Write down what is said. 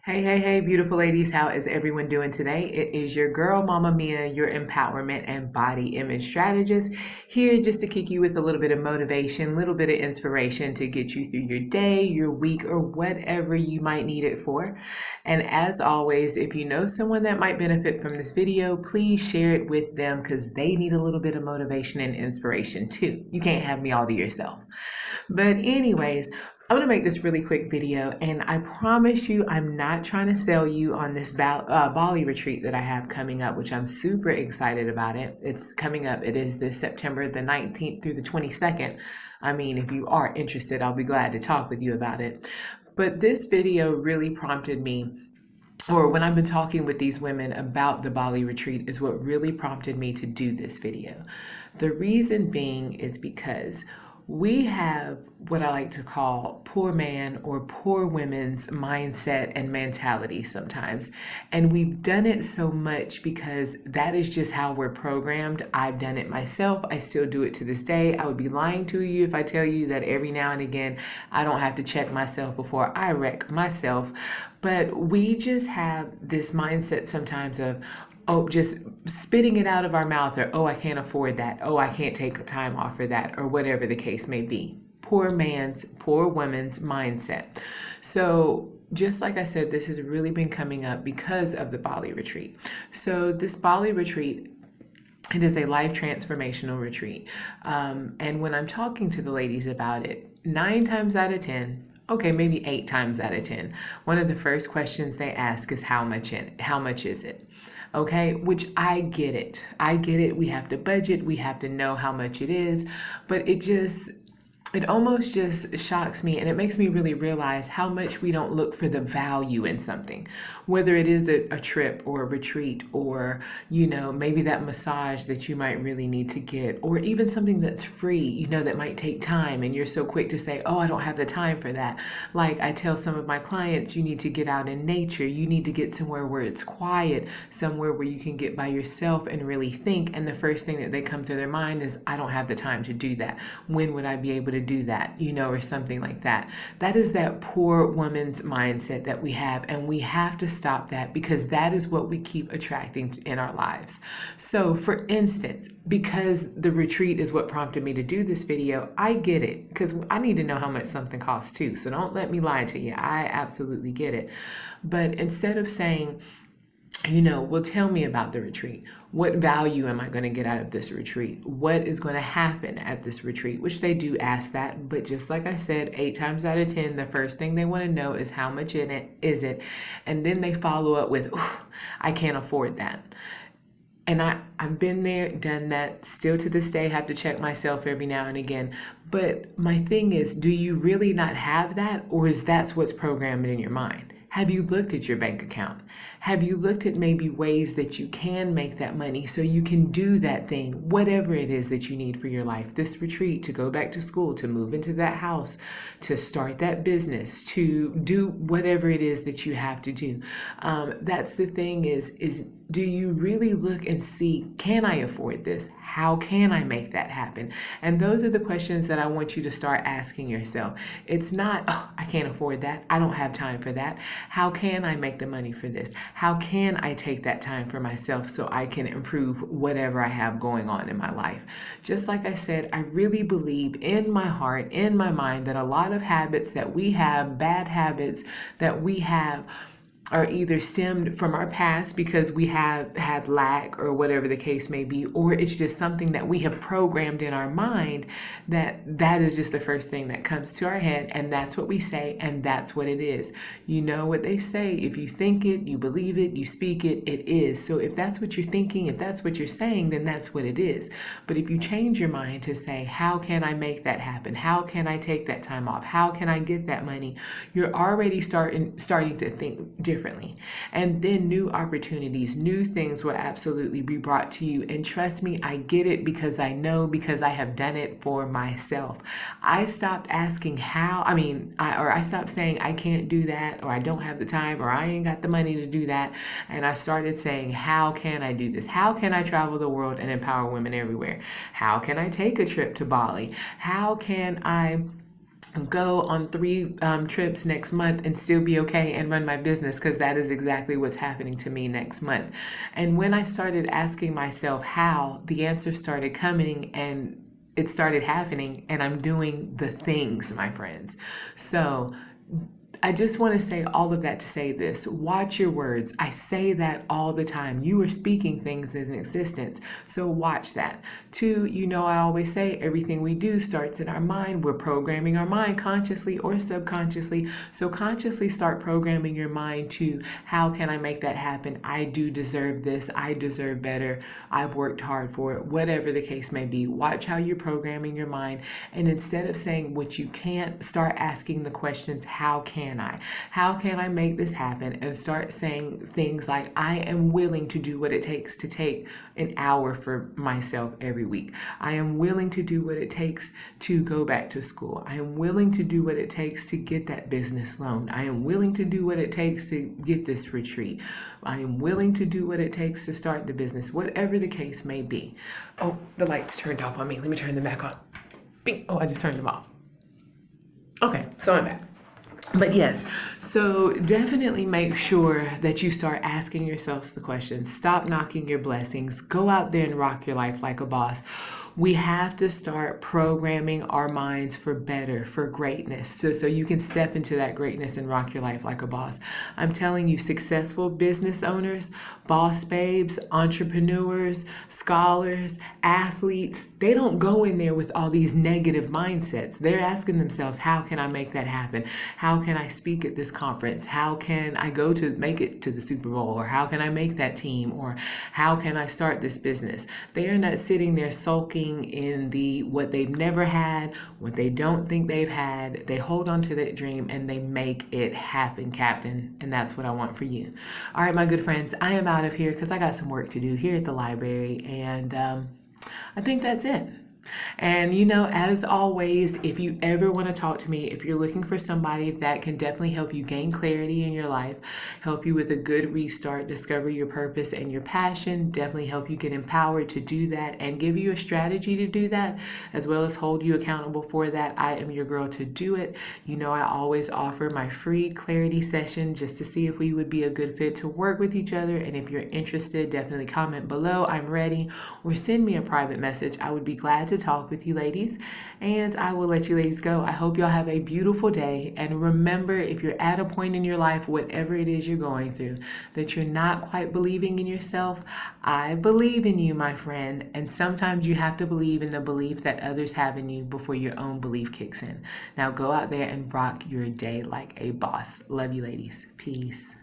Hey, beautiful ladies. How is everyone doing today? It is your girl, Mama Mia, your empowerment and body image strategist, here just to kick you with a little bit of motivation, a little bit of inspiration to get you through your day, your week, or whatever you might need it for. And as always, if you know someone that might benefit from this video, please share it with them because they need a little bit of motivation and inspiration too. You can't have me all to yourself. But anyways, I'm going to make this really quick video, and I promise you I'm not trying to sell you on this Bali retreat that I have coming up, which I'm super excited about it. It's coming up. It is this September the 19th through the 22nd. I mean, if you are interested, I'll be glad to talk with you about it. But this video really prompted me, or when I've been talking with these women about the Bali retreat, is what really prompted me to do this video. The reason being is because we have what I like to call poor man or poor women's mindset and mentality sometimes. And we've done it so much because that is just how we're programmed. I've done it myself. I still do it to this day. I would be lying to you if I tell you that every now and again, I don't have to check myself before I wreck myself. But we just have this mindset sometimes of, oh, just spitting it out of our mouth, or, oh, I can't afford that. Oh, I can't take time off for that, or whatever the case may be. Poor man's, poor woman's mindset. So just like I said, this has really been coming up because of the Bali retreat. So this Bali retreat, it is a life transformational retreat. And when I'm talking to the ladies about it, 9 times out of 10, okay, maybe 8 times out of 10, one of the first questions they ask is how much is it? Okay, which I get it. I get it. We have to budget. We have to know how much it is. But it almost just shocks me, and it makes me really realize how much we don't look for the value in something, whether it is a trip or a retreat, or, maybe that massage that you might really need to get, or even something that's free, that might take time. And you're so quick to say, oh, I don't have the time for that. Like I tell some of my clients, you need to get out in nature. You need to get somewhere where it's quiet, somewhere where you can get by yourself and really think. And the first thing that they come to their mind is, I don't have the time to do that. When would I be able to do that, or something like that. That is that poor woman's mindset that we have, and we have to stop that because that is what we keep attracting in our lives. So for instance, because the retreat is what prompted me to do this video, I get it because I need to know how much something costs too. So don't let me lie to you. I absolutely get it. But instead of saying, well, tell me about the retreat. What value am I going to get out of this retreat? What is going to happen at this retreat? Which they do ask that. But just like I said, 8 times out of 10, the first thing they want to know is how much in it is it. And then they follow up with, I can't afford that. And I've been there, done that, still to this day have to check myself every now and again. But my thing is, do you really not have that? Or is that what's programmed in your mind? Have you looked at your bank account? Have you looked at maybe ways that you can make that money so you can do that thing, whatever it is that you need for your life? This retreat, to go back to school, to move into that house, to start that business, to do whatever it is that you have to do. That's the thing is do you really look and see, can I afford this? How can I make that happen? And those are the questions that I want you to start asking yourself. It's not, oh, I can't afford that. I don't have time for that. How can I make the money for this? How can I take that time for myself so I can improve whatever I have going on in my life? Just like I said, I really believe in my heart, in my mind, that a lot of habits that we have, bad habits that we have, are either stemmed from our past because we have had lack or whatever the case may be, or it's just something that we have programmed in our mind that is just the first thing that comes to our head, and that's what we say, and that's what it is. You know what they say, if you think it, you believe it, you speak it, it is. So if that's what you're thinking, if that's what you're saying, then that's what it is. But if you change your mind to say, how can I make that happen? How can I take that time off? How can I get that money? You're already starting to think differently. And then new opportunities, new things will absolutely be brought to you. And trust me, I get it because I know, because I have done it for myself. I stopped asking I stopped saying I can't do that, or I don't have the time, or I ain't got the money to do that. And I started saying, how can I do this? How can I travel the world and empower women everywhere? How can I take a trip to Bali? How can I go on 3 trips next month and still be okay and run my business, because that is exactly what's happening to me next month. And when I started asking myself how, the answer started coming and it started happening, and I'm doing the things, my friends. So I just want to say all of that to say this. Watch your words. I say that all the time. You are speaking things in existence. So watch that. 2, I always say everything we do starts in our mind. We're programming our mind consciously or subconsciously. So consciously start programming your mind to, how can I make that happen? I do deserve this. I deserve better. I've worked hard for it. Whatever the case may be. Watch how you're programming your mind. And instead of saying what you can't, start asking the questions, how can I? How can I make this happen? And start saying things like, I am willing to do what it takes to take an hour for myself every week. I am willing to do what it takes to go back to school. I am willing to do what it takes to get that business loan. I am willing to do what it takes to get this retreat. I am willing to do what it takes to start the business, whatever the case may be. Oh, the lights turned off on me. Let me turn them back on. Bing. Oh, I just turned them off. Okay, so I'm back. But yes, so definitely make sure that you start asking yourselves the questions. Stop knocking your blessings. Go out there and rock your life like a boss. We have to start programming our minds for better, for greatness, so you can step into that greatness and rock your life like a boss. I'm telling you, successful business owners, boss babes, entrepreneurs, scholars, athletes, they don't go in there with all these negative mindsets. They're asking themselves, how can I make that happen? How can I speak at this conference? How can I go to make it to the Super Bowl? Or how can I make that team? Or how can I start this business? They are not sitting there sulking in the what they've never had, what they don't think they've had. They hold on to that dream and they make it happen, Captain. And that's what I want for you. All right, my good friends, I am out of here because I got some work to do here at the library. And I think that's it. And as always, if you ever want to talk to me, if you're looking for somebody that can definitely help you gain clarity in your life, help you with a good restart, discover your purpose and your passion, definitely help you get empowered to do that and give you a strategy to do that, as well as hold you accountable for that, I am your girl to do it. I always offer my free clarity session just to see if we would be a good fit to work with each other. And if you're interested, definitely comment below, I'm ready, or send me a private message. I would be glad to talk with you ladies, and I will let you ladies go. I hope y'all have a beautiful day, and remember, if you're at a point in your life, whatever it is you're going through, that you're not quite believing in yourself, I believe in you, my friend, and sometimes you have to believe in the belief that others have in you before your own belief kicks in. Now go out there and rock your day like a boss. Love you ladies. Peace.